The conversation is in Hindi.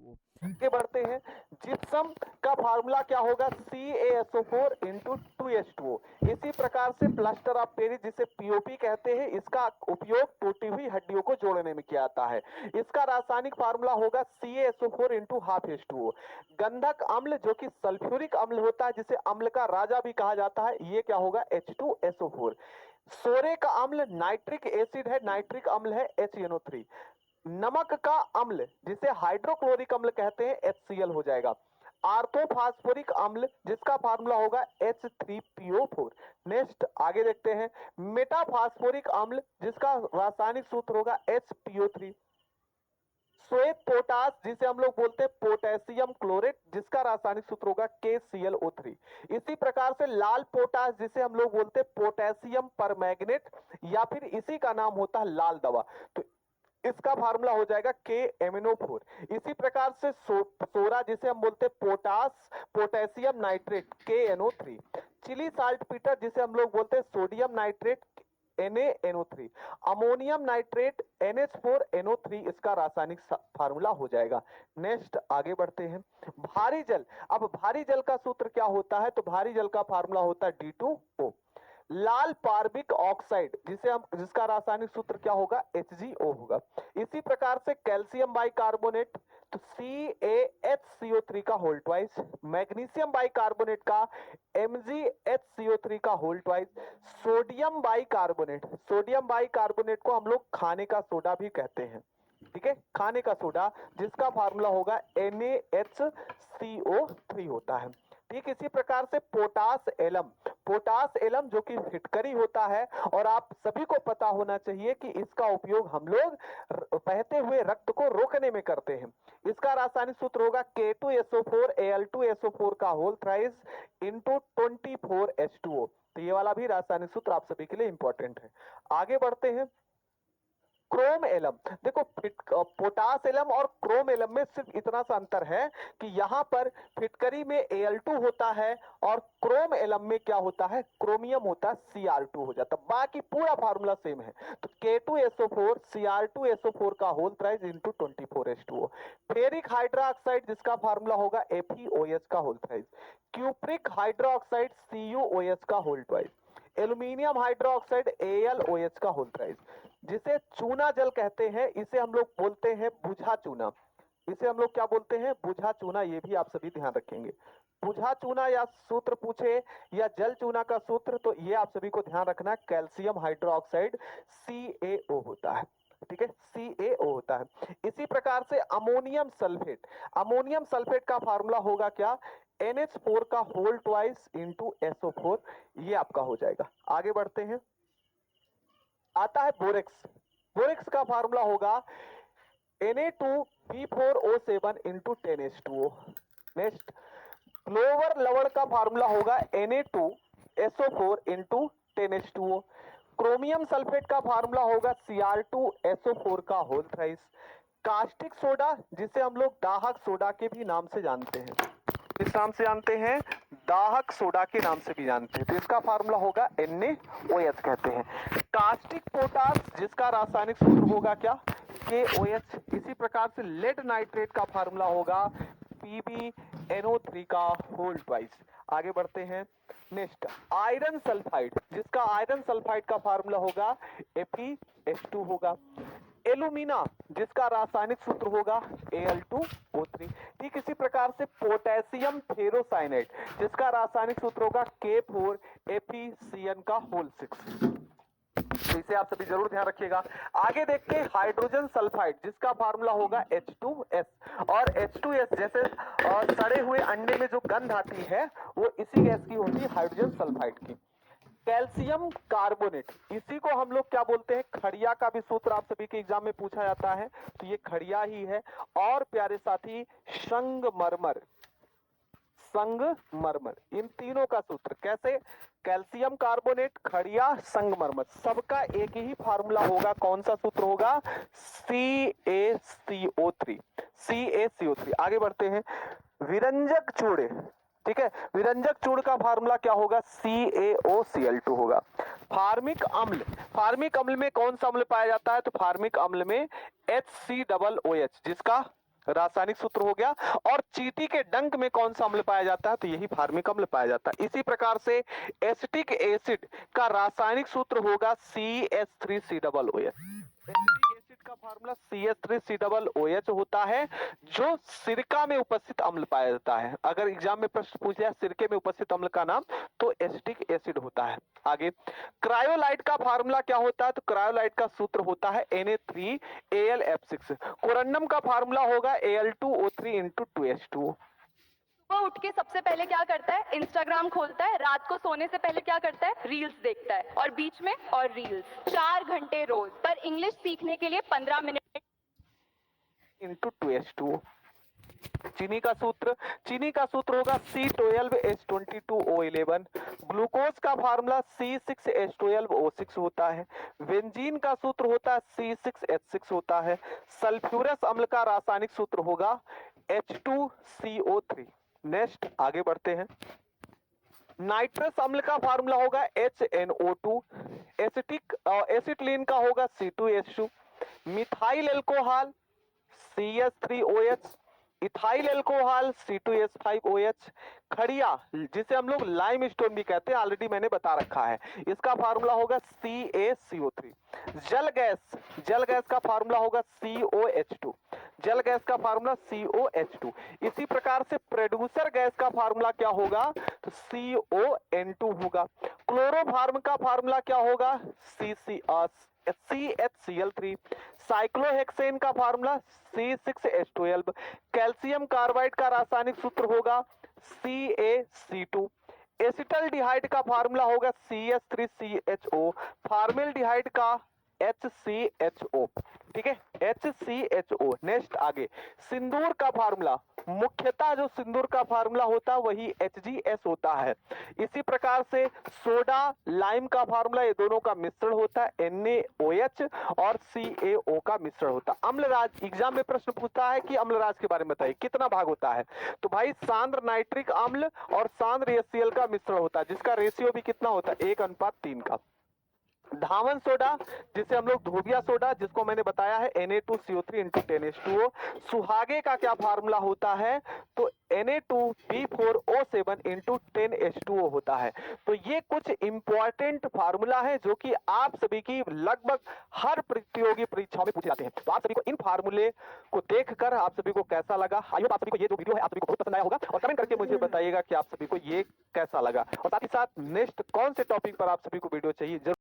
CaO। आगे बढ़ते हैं, जिप्सम का फार्मूला क्या होगा, CaSO4 इंटू 2H2O। इसी प्रकार से प्लास्टर ऑफ पेरिस जिसे पीओपी कहते हैं, इसका उपयोग टूटी हुई हड्डियों को जोड़ने में किया जाता है। इसका रासायनिक फार्मूला होगा CaSO4 इंटू हाफ H2O। गंधक अम्ल जो कि सल्फ्यूरिक अम्ल होता है, जिसे अम्ल का राजा भी कहा जाता है, ये क्या होगा, H2SO4। सोरे का अम्ल नाइट्रिक एसिड है, नाइट्रिक अम्ल है HNO3। नमक का अम्ल जिसे हाइड्रोक्लोरिक अम्ल कहते हैं, HCl हो जाएगा। आर्थोफास्फोरिक अम्ल जिसका फार्मूला होगा H3PO4। नेक्स्ट आगे देखते हैं, मेटाफास्फोरिक अम्ल जिसका रासायनिक सूत्र होगा HPO3। श्वेत पोटास जिसे हम लोग बोलते हैं पोटेशियम क्लोरेट, जिसका रासायनिक सूत्र होगा KClO3। इसी प्रकार से लाल पोटास जिसे हम लोग बोलते हैं पोटेशियम परमैंगनेट, या फिर इसी का नाम होता है लाल दवा, तो इसका फार्मूला हो जाएगा KMnO4। इसी प्रकार से सोरा जिसे हम बोलते हैं potash potassium nitrate KNO3। Chile saltpetre जिसे हम लोग बोलते हैं sodium nitrate NaNO3। Ammonium nitrate NH4NO3 इसका रासायनिक फार्मूला हो जाएगा। नेक्स्ट आगे बढ़ते हैं, भारी जल। अब भारी जल का सूत्र क्या होता है, तो भारी जल का फार्मूला होता है D2O। लाल पार्बिक ऑक्साइड जिसका रासायनिक सूत्र क्या होगा, HgO होगा। इसी प्रकार से कैल्शियम बाइकार्बोनेट, तो CaHCO3 का होल ट्वाइस। मैग्नीशियम बाइकार्बोनेट का MgHCO3 का होल ट्वाइस। सोडियम बाइकार्बोनेट को हम लोग खाने का सोडा भी कहते हैं, ठीक है, खाने का सोडा, जिसका फार्मूला होगा NaHCO3 होता है। ठीक इसी प्रकार से पोटास एलम जो कि फिटकरी होता है, और आप सभी को पता होना चाहिए कि इसका उपयोग हम लोग बहते हुए रक्त को रोकने में करते हैं। इसका रासायनिक सूत्र होगा K2SO4Al2SO4 का होल थ्राइस इंटू 24H2O। तो ये वाला भी रासायनिक सूत्र आप सभी के लिए इंपॉर्टेंट है। आगे बढ़ते हैं, क्रोम एलम। देखो पोटास एलम और क्रोम एलम में सिर्फ इतना सा अंतर है कि यहां पर फिटकरी में Al2 होता है और क्रोम एलम में क्या होता है, क्रोमियम होता है, Cr2 हो जाता है। बाकी पूरा फार्मूला सेम है। तो K2SO4 Cr2SO4 का whole thrice into 24H2O। Ferric hydroxide जिसका फार्मूला होगा FeOH का whole thrice. Cupric hydroxide CuOH का whole twice. Aluminium hydroxide AlOH का होल थ्राइस। जिसे चूना जल कहते हैं, इसे हम लोग बोलते हैं बुझा चूना। इसे हम लोग क्या बोलते हैं, बुझा चूना। ये भी आप सभी ध्यान रखेंगे। बुझा चूना या सूत्र पूछे या जल चूना का सूत्र, तो ये आप सभी को ध्यान रखना, कैल्शियम हाइड्रोक्साइड CaO होता है, ठीक है, CaO होता है। इसी प्रकार से अमोनियम सल्फेट का फार्मूला होगा क्या, NH4 का होल ट्वाइस इंटू SO4। ये आपका हो जाएगा। आगे बढ़ते हैं, आता है बोरेक्स का फार्मूला होगा Na2B4O7 into 10H2O। Next, clover लवण का फार्मूला होगा Na2SO4 into 10H2O। Chromium sulphate का फार्मूला होगा Cr2SO4 का होल थ्राइस। कास्टिक सोडा जिसे हम लोग दाहक सोडा के भी नाम से जानते हैं, किस नाम से जानते हैं, दाहक सोडा के नाम से भी जानते हैं, तो इसका फार्मूला होगा NaOH कहते हैं। कास्टिक पोटास जिसका रासायनिक सूत्र होगा क्या, KOH। इसी प्रकार से लेड नाइट्रेट का फार्मूला होगा PbNO3 का होल ट्वाइस। आगे बढ़ते हैं, नेक्स्ट आयरन सल्फाइड, जिसका आयरन सल्फाइड का फार्मूला होगा FeH2 होगा। एलुमिना जिसका रासायनिक सूत्र होगा Al2O3। ठीक इसी प्रकार से पोटेशियम फेरोसाइनेट जिसका रासायनिक सूत्र होगा K4FeCN का होल 6। तो इसे आप सभी जरूर ध्यान रखिएगा। आगे देखते हैं हाइड्रोजन सल्फाइड जिसका फार्मूला होगा H2S। और H2S जैसे सड़े हुए अंडे में जो गंध आती है वो इसी गैस की होती है, हाइड्रोजन सल्फाइड की। कैल्शियम कार्बोनेट, इसी को हम लोग क्या बोलते हैं, खड़िया का भी सूत्र आप सभी के एग्जाम में पूछा जाता है, तो ये खड़िया ही है। और प्यारे साथी संगमरमर, इन तीनों का सूत्र कैसे, कैल्शियम कार्बोनेट, खड़िया, संगमरमर, सबका एक ही फार्मूला होगा। कौन सा सूत्र होगा, CaCO3। आगे बढ़ते हैं, विरंजक चूड़, ठीक है, विरंजक चूड़ का फार्मूला क्या होगा, CaOCl2 होगा। फार्मिक अम्ल में कौन सा अम्ल पाया जाता है, तो फार्मिक अम्ल में HCOOH जिसका रासायनिक सूत्र हो गया। और चींटी के डंक में कौन सा अम्ल पाया जाता है? तो यही फार्मिक अम्ल पाया जाता है। इसी प्रकार से एसिटिक एसिड का रासायनिक सूत्र होगा CH3COOH। एसिटिक एसिड का फार्मूला CH3COOH होता है, जो सिरका में उपस्थित अम्ल पाया जाता है। अगर एग्जाम में प्रश्न पूछ लिया सिरके में उपस्थित अम्ल का नाम, तो एसिटिक एसिड होता है। आगे क्रायोलाइट का फार्मूला क्या होता है? तो क्रायोलाइट का सूत्र होता है Na3AlF6। कोरंडम का फार्मूला होगा Al2O3 × 2H2O। सुबह उठ के सबसे पहले क्या करता है? इंस्टाग्राम खोलता है। रात को सोने से पहले क्या करता है? रील्स देखता है। और बीच में और रील्स 4 घंटे रोज। पर इंग्लिश सीखने के लिए 15 मिनट × 2H2O। चीनी का सूत्र होगा C12H22O11। ग्लूकोज का फार्मूला C6H12O6 होता है। बेंजीन का सूत्र होता है C6H6 होता है। सल्फ्यूरस अम्ल का रासायनिक सूत्र होगा H2CO3। नेक्स्ट आगे बढ़ते हैं। नाइट्रस अम्ल का फार्मूला होगा HNO2। एसिटिलीन का होगा C2H2। Methyl alcohol CH3OH। Ethyl alcohol C2H5OH। खड़िया जिसे हम लोग लाइम स्टोन भी कहते हैं, ऑलरेडी मैंने बता रखा है, इसका फार्मूला होगा CaCO3। जल गैस का फार्मूला होगा COH2। जल गैस का फार्मूला COH2। इसी प्रकार से प्रोड्यूसर गैस का फार्मूला क्या होगा? तो CON2 होगा। क्लोरोफार्म का फार्मूला क्या होगा? CHCl3। साइक्लोहेक्सेन का फार्मूला C6H12। कैल्शियम कार्बाइड का रासायनिक सूत्र होगा CaC2। एसिटल्डिहाइड का फार्मूला होगा CH3CHO। फार्मेल्डिहाइड का HCHO। ठीक है, HCHO। नेक्स्ट आगे सिंदूर का फार्मूला, मुख्यतः जो सिंदूर का फार्मूला होता है वही HGS होता है। इसी प्रकार से सोडा लाइम का फार्मूला, ये दोनों का मिश्रण होता है NaOH और CaO का मिश्रण होता है। अम्लराज एग्जाम में प्रश्न पूछता है कि अम्लराज के बारे में बताइए कितना भाग होता है? तो भाई सांद्र नाइट्रिक अम्ल और सांद्र HCl का मिश्रण होता है, जिसका रेशियो भी कितना होता है? 1:3 का। धावन सोडा जिसे हम लोग धोबिया सोडा, जिसको मैंने बताया है Na2CO3 × 10H2O। सुहागे का क्या फार्मूला होता है? तो Na2B4O7 × 10H2O होता है। तो ये कुछ इंपॉर्टेंट फार्मूला है जो कि आप सभी की लगभग हर प्रतियोगी परीक्षाओं में पूछे जाते हैं। तो आप सभी को इन फार्मूले को देखकर आप सभी को कैसा लगा? आई होप आप सभी को ये जो वीडियो है आप सभी को बहुत पसंद आया होगा, और कमेंट करके मुझे बताइएगा कि आप सभी को ये कैसा लगा, और साथ ही साथ नेक्स्ट कौन से टॉपिक पर आप सभी को वीडियो चाहिए जरूर